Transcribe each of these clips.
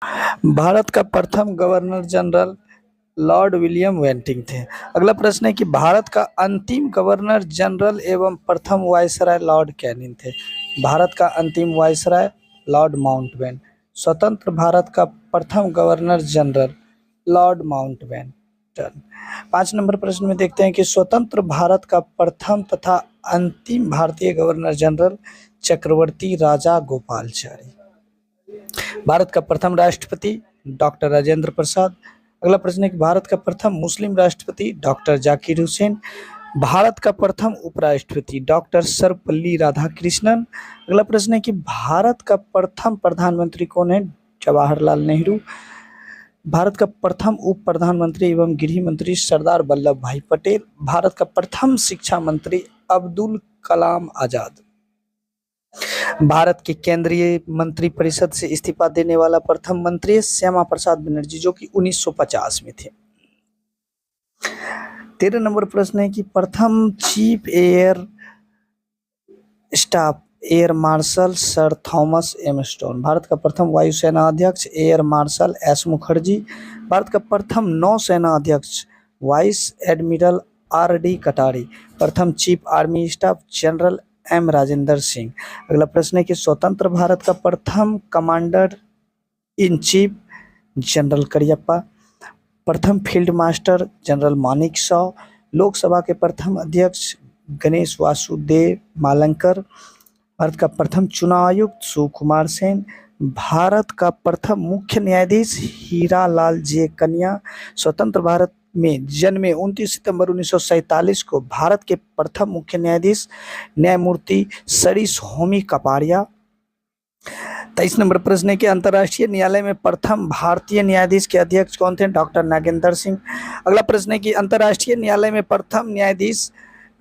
भारत का प्रथम governor general Lord William Bentinck थे। अगला प्रश्न है कि भारत का अंतिम गवर्नर जनरल एवं प्रथम वायसराय लॉर्ड कैनिंग थे। भारत का अंतिम वायसराय लॉर्ड माउंटबेटन। स्वतंत्र भारत का प्रथम governor general Lord Mountbatten. 5 number प्रश्न में देखते हैं कि स्वतंत्र भारत का प्रथम तथा अंतिम भारतीय गवर्नर जनरल चक्रवर्ती राजा गोपालचारी। भारत का प्रथम राष्ट्रपति डॉक्टर राजेंद्र प्रसाद। अगला प्रश्न है कि भारत का प्रथम मुस्लिम राष्ट्रपति डॉक्टर जाकिर हुसैन। भारत का प्रथम उपराष्ट्रपति डॉक्टर सर्वपल्ली राधाकृष्णन। अगला प्रश्न है कि भारत का प्रथम प्रधानमंत्री कौन है? जवाहरलाल नेहरू। भारत का प्रथम उप प्रधानमंत्री एवं गृह मंत्री सरदार वल्लभ भाई पटेल। भारत का प्रथम शिक्षा मंत्री अब्दुल कलाम आजाद। भारत के केंद्रीय मंत्रिपरिषद से इस्तीफा देने वाला प्रथम मंत्री श्यामा प्रसाद बनर्जी, जो कि 1950 में थे। 13 नंबर प्रश्न है कि प्रथम chief air staff air marshal sir Thomas M Stone. भारत का प्रथम वायुसेना अध्यक्ष एयर मार्शल एस मुखर्जी। भारत का प्रथम नौसेना अध्यक्ष vice admiral R D Katari. प्रथम chief army staff general M Rajendra Singh. अगला प्रश्न है कि स्वतंत्र भारत का प्रथम commander in chief general Cariappa. प्रथम field master general Manekshaw. Lok Sabha के प्रथम अध्यक्ष गणेश वासुदेव मालंकर। भारत का प्रथम चुनाव आयुक्त सुकुमार सेन। भारत का प्रथम मुख्य न्यायाधीश हीरालाल जे कन्या। स्वतंत्र भारत में जन्मे 29 सितंबर 1947 को भारत के प्रथम मुख्य न्यायाधीश न्यायमूर्ति सरीश होमी कपाड़िया। 23 नंबर प्रश्न है कि अंतर्राष्ट्रीय न्यायालय में प्रथम भारतीय न्यायाधीश के अध्यक्ष कौन थे? डॉक्टर नागेंद्र सिंह। अगला प्रश्न है कि अंतर्राष्ट्रीय न्यायालय में प्रथम न्यायाधीश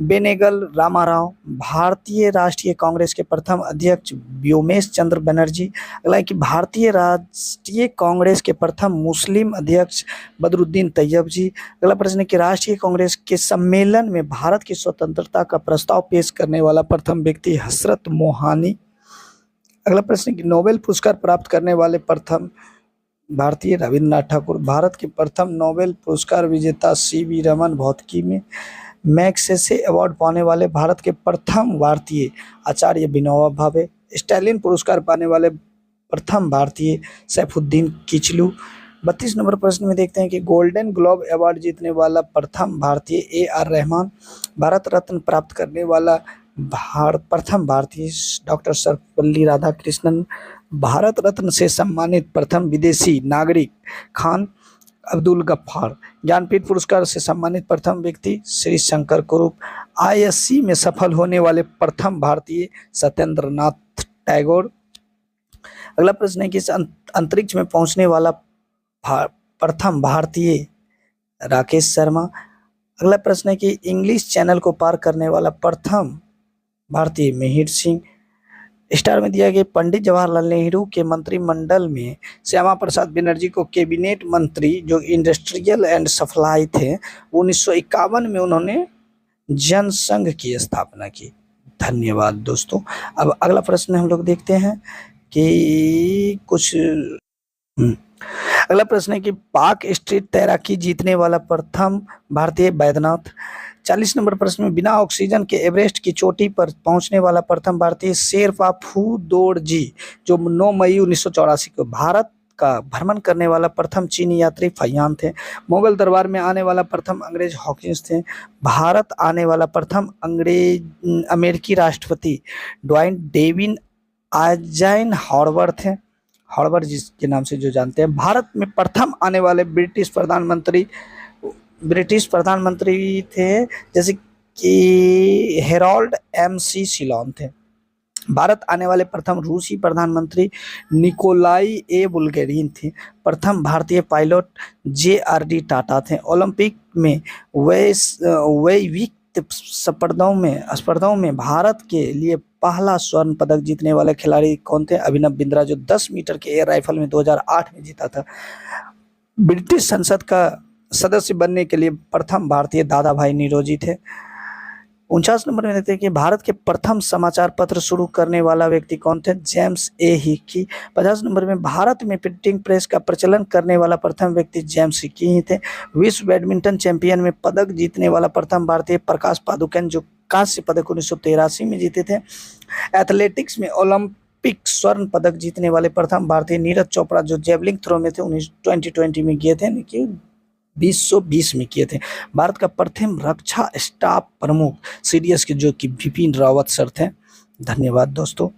बेनेगल रामाराव। भारतीय राष्ट्रीय कांग्रेस के प्रथम अध्यक्ष व्योमेश चंद्र बनर्जी। अगला है कि भारतीय राष्ट्रीय कांग्रेस के प्रथम मुस्लिम अध्यक्ष बदरुद्दीन तैयब जी। अगला प्रश्न है कि राष्ट्रीय कांग्रेस के सम्मेलन में भारत की स्वतंत्रता का प्रस्ताव पेश करने वाला प्रथम व्यक्ति हसरत मोहानी। अगला प्रश्न है कि नोबेल पुरस्कार प्राप्त करने वाले प्रथम भारतीय रविन्द्रनाथ ठाकुर। भारत के प्रथम नोबेल पुरस्कार विजेता सीवी रमन भौतिकी में। मैग्सेसे अवार्ड पाने वाले भारत के प्रथम भारतीय आचार्य विनोबा भावे। स्टैलिन पुरस्कार पाने वाले प्रथम भारतीय सैफुद्दीन किचलू। 32 नंबर प्रश्न में देखते हैं कि गोल्डन ग्लोब अवार्ड जीतने वाला प्रथम भारतीय ए आर रहमान। भारत रत्न प्राप्त करने वाला प्रथम भारतीय डॉक्टर सर्वपल्ली राधाकृष्णन। भारत रत्न से सम्मानित प्रथम विदेशी नागरिक खान अब्दुल गफ्फार। ज्ञानपीठ पुरस्कार से सम्मानित प्रथम व्यक्ति श्री शंकर कुरूप। आईएससी में सफल होने वाले प्रथम भारतीय सत्येंद्र नाथ टैगोर। अगला प्रश्न है कि अंतरिक्ष में पहुंचने वाला प्रथम भारतीय राकेश शर्मा। अगला प्रश्न है कि इंग्लिश चैनल को पार करने वाला प्रथम भारतीय मिहिर सिंह। स्टार में दिया गया पंडित जवाहरलाल नेहरू के मंत्रिमंडल में श्यामा प्रसाद बनर्जी को कैबिनेट मंत्री जो इंडस्ट्रियल एंड सप्लाई थे 1951 में उन्होंने जनसंघ की स्थापना की। धन्यवाद दोस्तों। अब अगला प्रश्न हम लोग देखते हैं कि अगला प्रश्न है कि पाक स्ट्रीट तैराकी जीतने वाला प्रथम भारतीय बैद्यनाथ। 40 नंबर प्रश्न में बिना ऑक्सीजन के एवरेस्ट की चोटी पर पहुंचने वाला प्रथम भारतीय शेरपा फुदोरजी जो 9 मई 1984 को। भारत का भ्रमण करने वाला प्रथम चीनी यात्री फैयान थे। मुगल दरबार में आने वाला प्रथम अंग्रेज हॉकिंस थे। भारत आने वाला प्रथम अमेरिकी राष्ट्रपति ड्वाइट डेविड आइजन हॉवर्ड थे। हॉवर्ड जिसके नाम से जो जानते हैं। भारत में प्रथम आने वाले ब्रिटिश प्रधानमंत्री थे जैसे कि हेरोल्ड एम.सी. सिलोन थे। भारत आने वाले प्रथम रूसी प्रधानमंत्री निकोलाई ए बुल्गेरिन थे। प्रथम भारतीय पायलट जे.आर.डी. टाटा थे। ओलंपिक में वैश्विक स्पर्धाओं में भारत के लिए पहला स्वर्ण पदक जीतने वाले खिलाड़ी कौन थे? अभिनव बिंद्रा जो 10 मीटर के एयर राइफल में 2008 में जीता था। ब्रिटिश संसद का सदस्य बनने के लिए प्रथम भारतीय दादा भाई नीरोजी थे। 49 नंबर में देखते हैं कि भारत के प्रथम समाचार पत्र शुरू करने वाला व्यक्ति कौन थे? जेम्स ए हिकी। 50 नंबर में भारत में प्रिंटिंग प्रेस का प्रचलन करने वाला प्रथम व्यक्ति जेम्स हिकी ही थे। विश्व बैडमिंटन चैंपियन में पदक जीतने वाला प्रथम भारतीय प्रकाश पादुकोण, जो कांस्य पदक 1983 में जीते थे। एथलेटिक्स में ओलंपिक स्वर्ण पदक जीतने वाले प्रथम भारतीय नीरज चोपड़ा, जो जेवलिंग थ्रो में थे 2020 में किए थे, 2020 में किए थे। भारत का प्रथम रक्षा स्टाफ प्रमुख CDS के, जो कि बिपिन रावत सर थे। धन्यवाद दोस्तों।